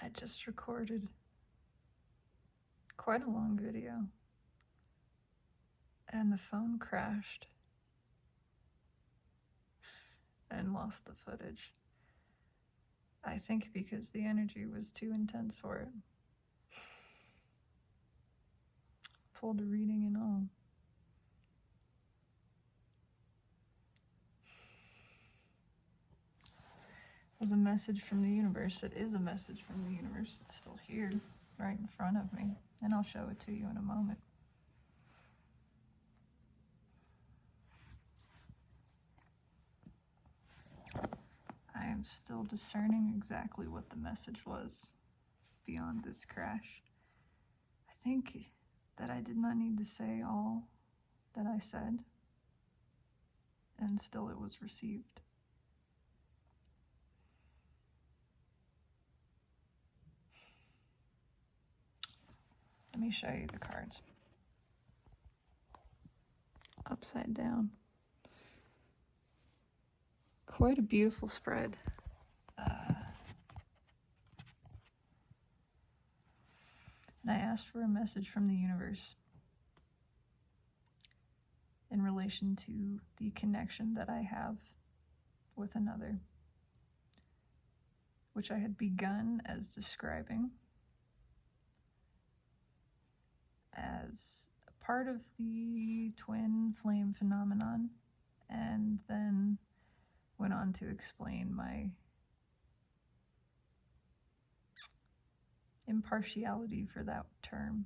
I just recorded quite a long video and the phone crashed and lost the footage. I think because the energy was too intense for it. Pulled a reading and all. It was a message from the universe. It is a message from the universe. It's still here, right in front of me. And I'll show it to you in a moment. I am still discerning exactly what the message was beyond this crash. I think that I did not need to say all that I said, and still it was received. Let me show you the cards. Upside down. Quite a beautiful spread. And I asked for a message from the universe in relation to the connection that I have with another, which I had begun as describing as a part of the twin flame phenomenon, and then went on to explain my impartiality for that term.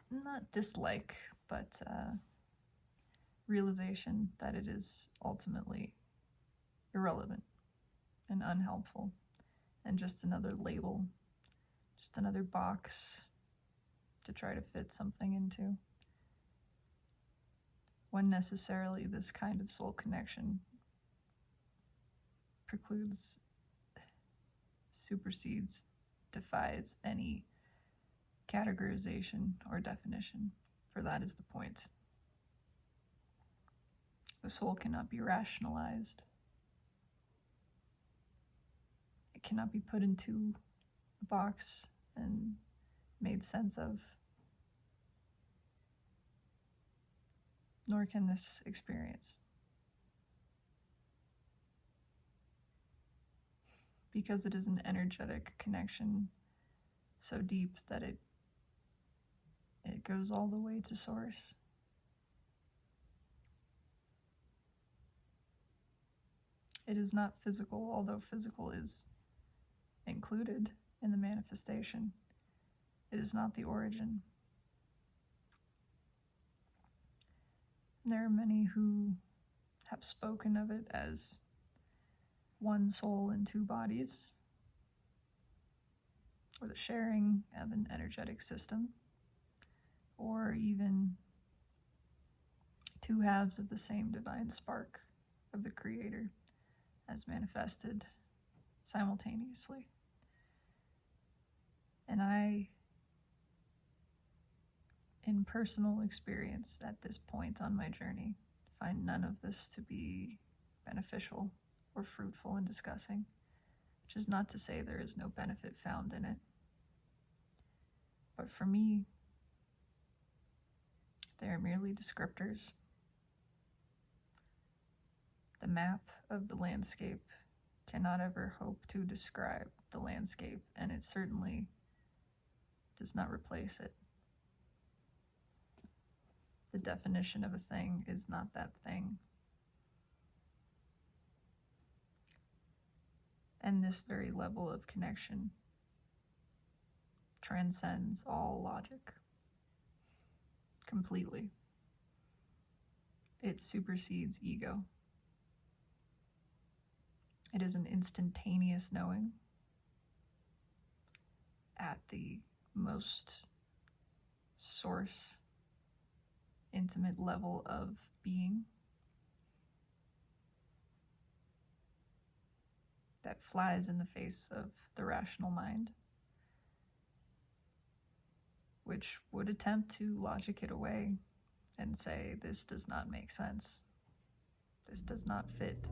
Not dislike, but realization that it is ultimately irrelevant and unhelpful, and just another label, just another box to try to fit something into, when necessarily this kind of soul connection precludes, supersedes, defies any categorization or definition, for that is the point. The soul cannot be rationalized. It cannot be put into a box and made sense of, nor can this experience. Because it is an energetic connection so deep that it goes all the way to source. It is not physical, although physical is included in the manifestation. It is not the origin. There are many who have spoken of it as one soul in two bodies, or the sharing of an energetic system, or even two halves of the same divine spark of the Creator as manifested simultaneously. And I, in personal experience at this point on my journey, find none of this to be beneficial or fruitful in discussing, which is not to say there is no benefit found in it. But for me, they are merely descriptors. The map of the landscape cannot ever hope to describe the landscape, and it certainly does not replace it. The definition of a thing is not that thing. And this very level of connection transcends all logic completely. It supersedes ego. It is an instantaneous knowing at the most source, intimate level of being that flies in the face of the rational mind, which would attempt to logic it away and say, this does not make sense. This does not fit.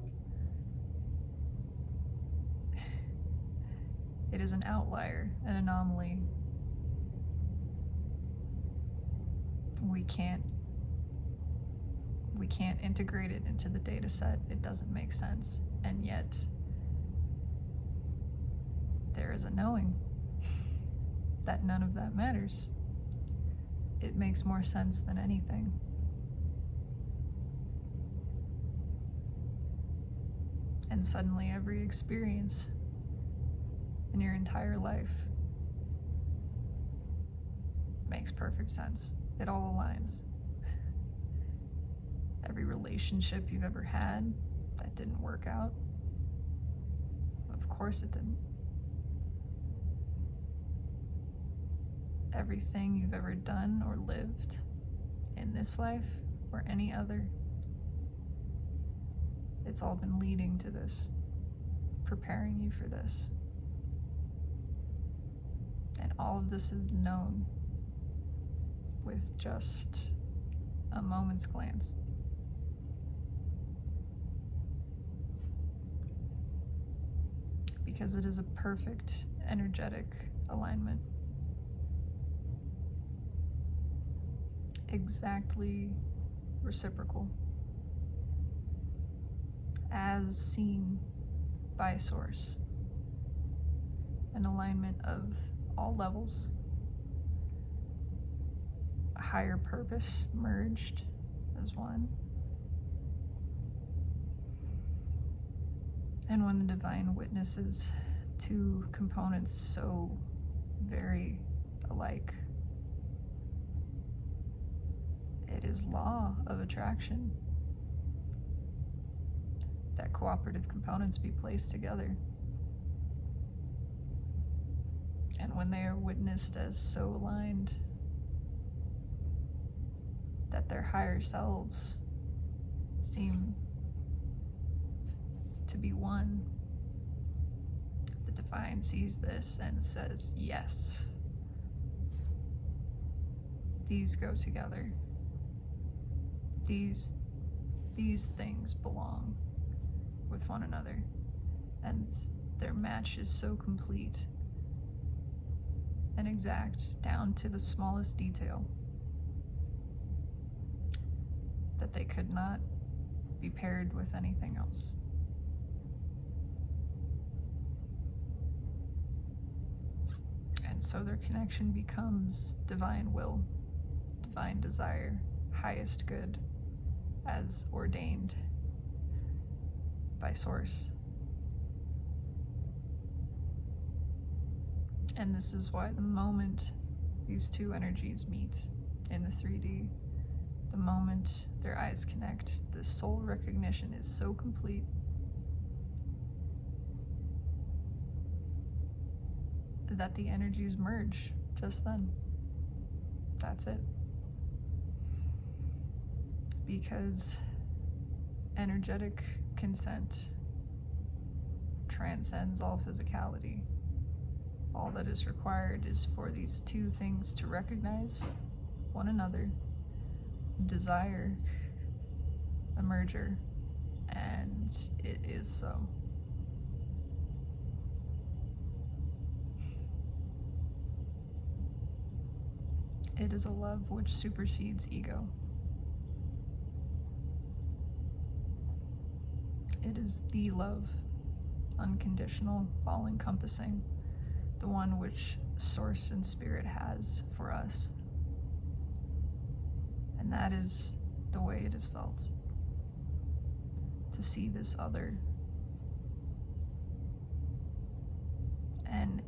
It is an outlier, an anomaly. We can't integrate it into the data set. It doesn't make sense. And yet, there is a knowing that none of that matters. It makes more sense than anything. And suddenly every experience in your entire life makes perfect sense. It all aligns. Every relationship you've ever had that didn't work out, of course it didn't. Everything you've ever done or lived in this life or any other, it's all been leading to this, preparing you for this. And all of this is known with just a moment's glance. Because it is a perfect energetic alignment. Exactly reciprocal. As seen by Source. An alignment of all levels. A higher purpose merged as one. And when the divine witnesses two components so very alike, it is law of attraction that cooperative components be placed together. And when they are witnessed as so aligned that their higher selves seem to be one, the divine sees this and says, yes, these go together. These things belong with one another, and their match is so complete and exact down to the smallest detail that they could not be paired with anything else. And so their connection becomes divine will, divine desire, highest good, as ordained by Source. And this is why the moment these two energies meet in the 3D, the moment their eyes connect, the soul recognition is so complete that the energies merge just then. That's it. Because energetic consent transcends all physicality. All that is required is for these two things to recognize one another, desire a merger, and it is so. It is a love which supersedes ego. It is the love, unconditional, all-encompassing, the one which Source and Spirit has for us. And that is the way it is felt. To see this other and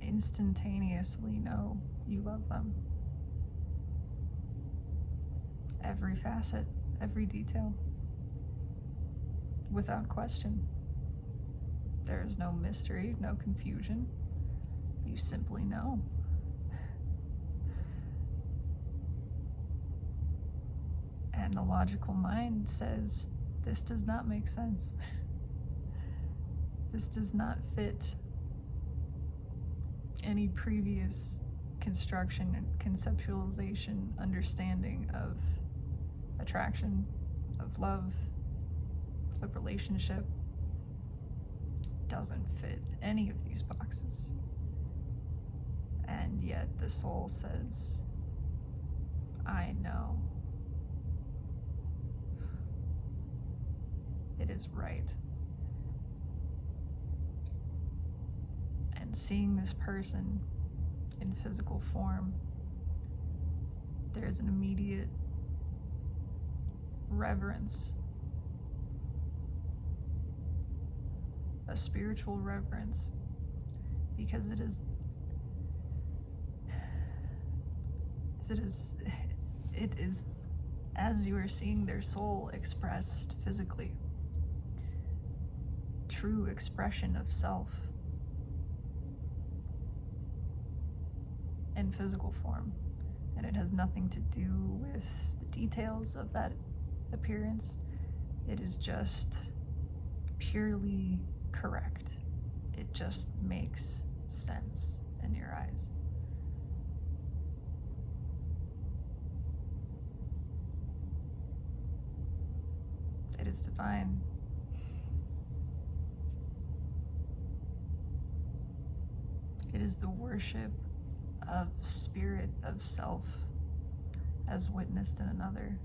instantaneously know you love them. Every facet, every detail, without question. There is no mystery, no confusion. You simply know. And the logical mind says, this does not make sense. This does not fit any previous construction and conceptualization, understanding of attraction, of love, of relationship. doesn't fit any of these boxes. And yet the soul says, I know. It is right. And seeing this person in physical form, there's an immediate reverence, a spiritual reverence, because it is, as you are seeing their soul expressed physically, true expression of self in physical form. And it has nothing to do with the details of that appearance. It is just purely correct. It just makes sense in your eyes. It is divine. It is the worship of spirit, of self, as witnessed in another.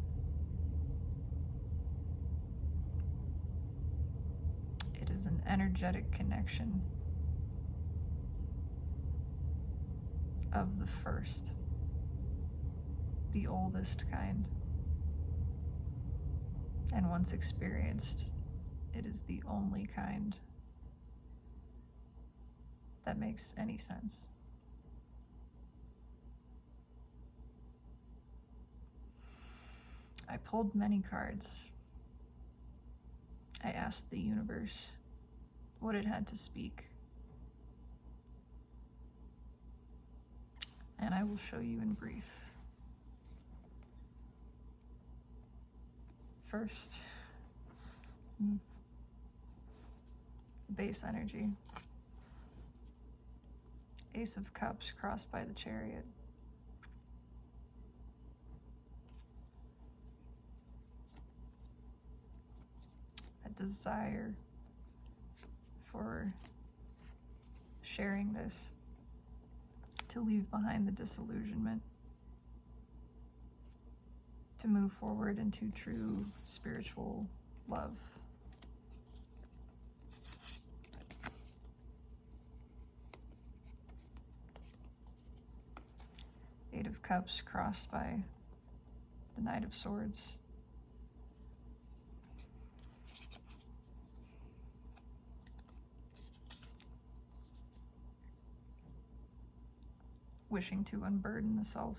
It is an energetic connection of the first, the oldest kind. And once experienced, it is the only kind that makes any sense. I pulled many cards. I asked the universe what it had to speak. And I will show you in brief. First, the base energy. Ace of Cups crossed by the Chariot. A desire for sharing this, to leave behind the disillusionment, to move forward into true spiritual love. Eight of Cups crossed by the Knight of Swords. Wishing to unburden the self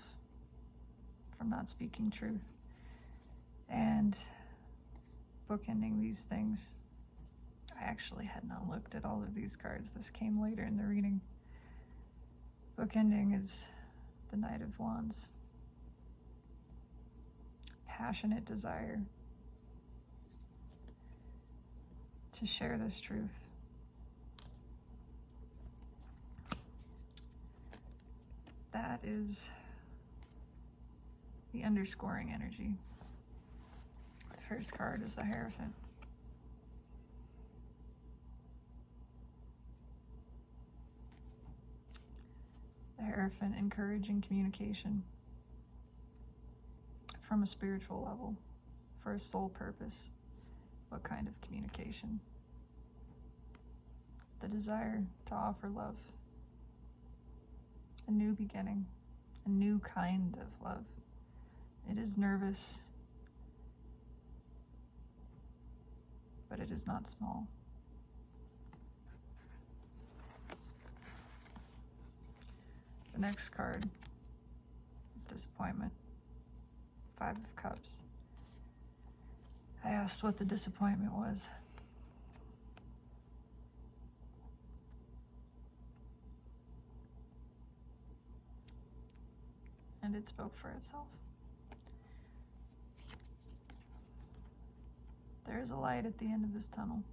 from not speaking truth. And bookending these things. I actually had not looked at all of these cards. This came later in the reading. Bookending is the Knight of Wands. Passionate desire to share this truth. That is the underscoring energy. The first card is the Hierophant. The Hierophant encouraging communication from a spiritual level for a soul purpose. What kind of communication? The desire to offer love. A new beginning, a new kind of love. It is nervous, but it is not small. The next card is disappointment. Five of Cups. I asked what the disappointment was. And it spoke for itself. There is a light at the end of this tunnel.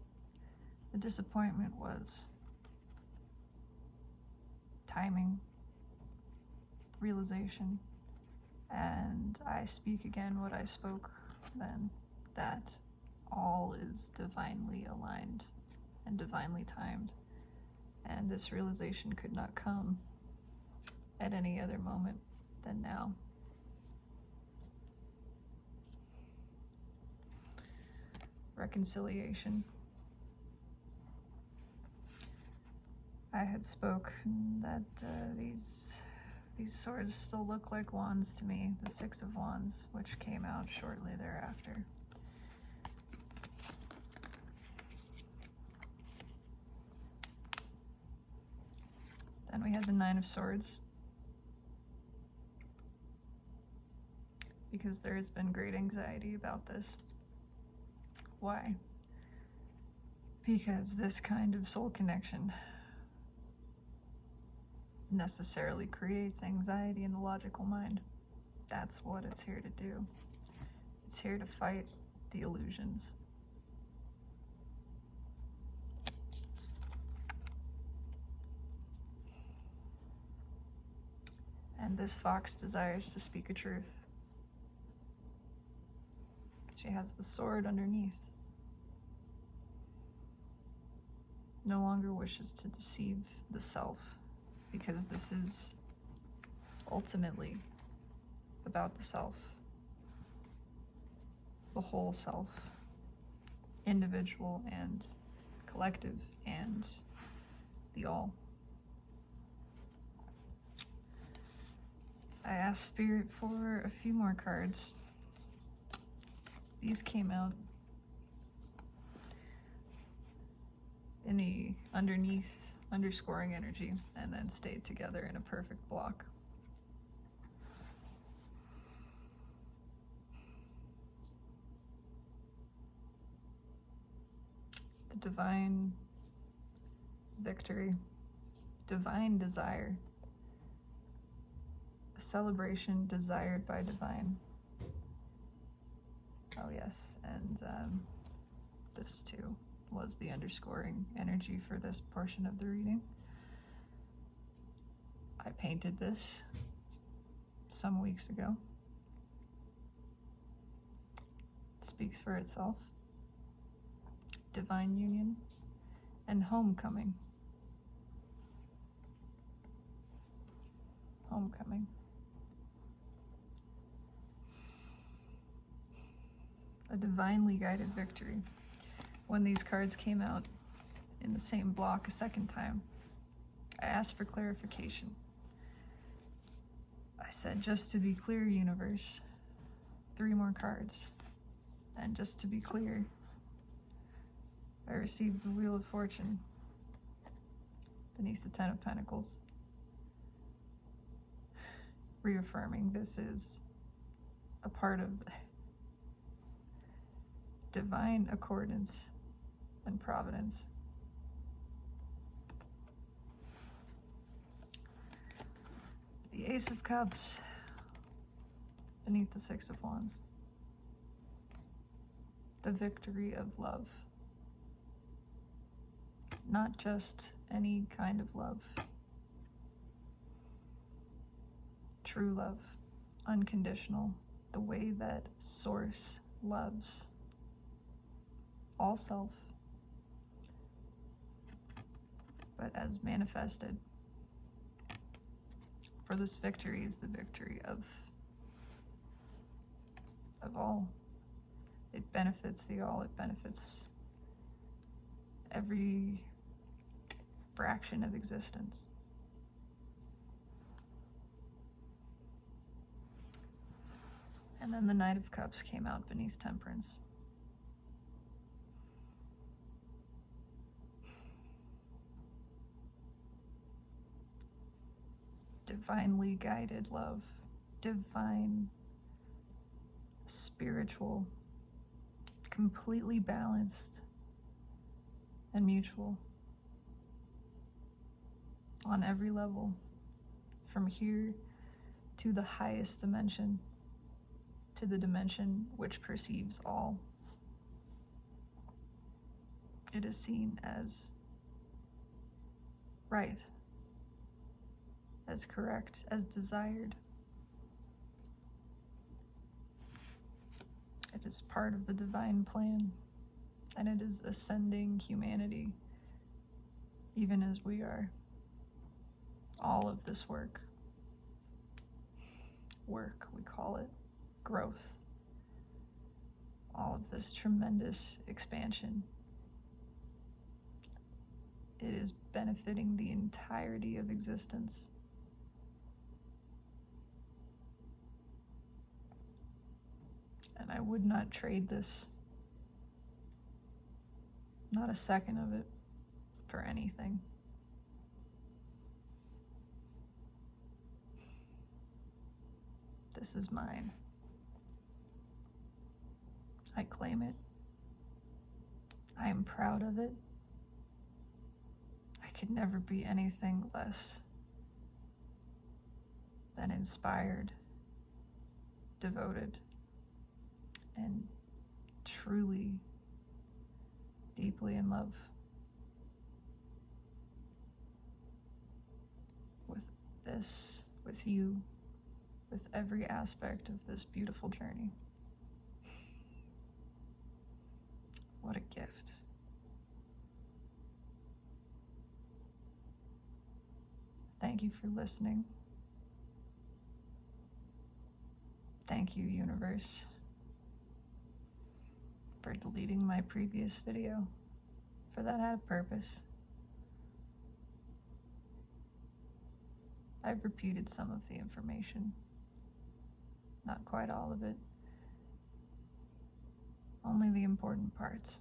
The disappointment was timing, realization, and I speak again what I spoke then, that all is divinely aligned and divinely timed. And this realization could not come at any other moment than now. Reconciliation. I had spoken that these swords still look like wands to me, the Six of Wands, which came out shortly thereafter. Then we had the Nine of Swords, because there has been great anxiety about this. Why? Because this kind of soul connection necessarily creates anxiety in the logical mind. That's what it's here to do. It's here to fight the illusions. And this fox desires to speak a truth. She has the sword underneath. No longer wishes to deceive the self, because this is ultimately about the self, the whole self, individual and collective, and the all. I asked Spirit for a few more cards. These came out in the underneath underscoring energy and then stayed together in a perfect block. The divine victory, divine desire, a celebration desired by divine. Oh yes, and this too was the underscoring energy for this portion of the reading. I painted this some weeks ago. It speaks for itself. Divine union and homecoming. Homecoming. A divinely guided victory. When these cards came out in the same block a second time, I asked for clarification. I said, just to be clear, universe, 3 more cards. And just to be clear, I received the Wheel of Fortune beneath the Ten of Pentacles, reaffirming this is a part of divine accordance and providence. The Ace of Cups beneath the Six of Wands. The victory of love. Not just any kind of love. True love, unconditional, the way that Source loves all self, but as manifested. For this victory is the victory of all. It benefits the all, it benefits every fraction of existence. And then the Knight of Cups came out beneath Temperance. Divinely guided love, divine, spiritual, completely balanced and mutual on every level, from here to the highest dimension, to the dimension which perceives all. It is seen as right, as correct, as desired. It is part of the divine plan, and it is ascending humanity even as we are all of this work, we call it growth, all of this tremendous expansion, it is benefiting the entirety of existence. And I would not trade this, not a second of it, for anything. This is mine. I claim it. I am proud of it. I could never be anything less than inspired, devoted, and truly, deeply in love with this, with you, with every aspect of this beautiful journey. What a gift. Thank you for listening. Thank you, universe, for deleting my previous video, for that had a purpose. I've repeated some of the information, not quite all of it, only the important parts.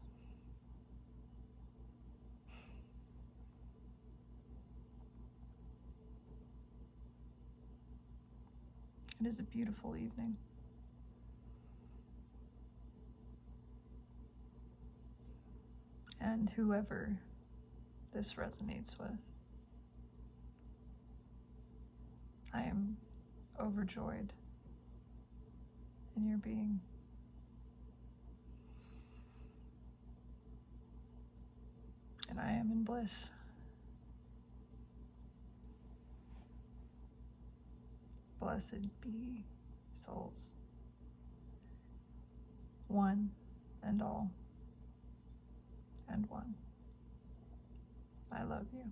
It is a beautiful evening. And whoever this resonates with, I am overjoyed in your being. And I am in bliss. Blessed be souls, one and all, and one. I love you.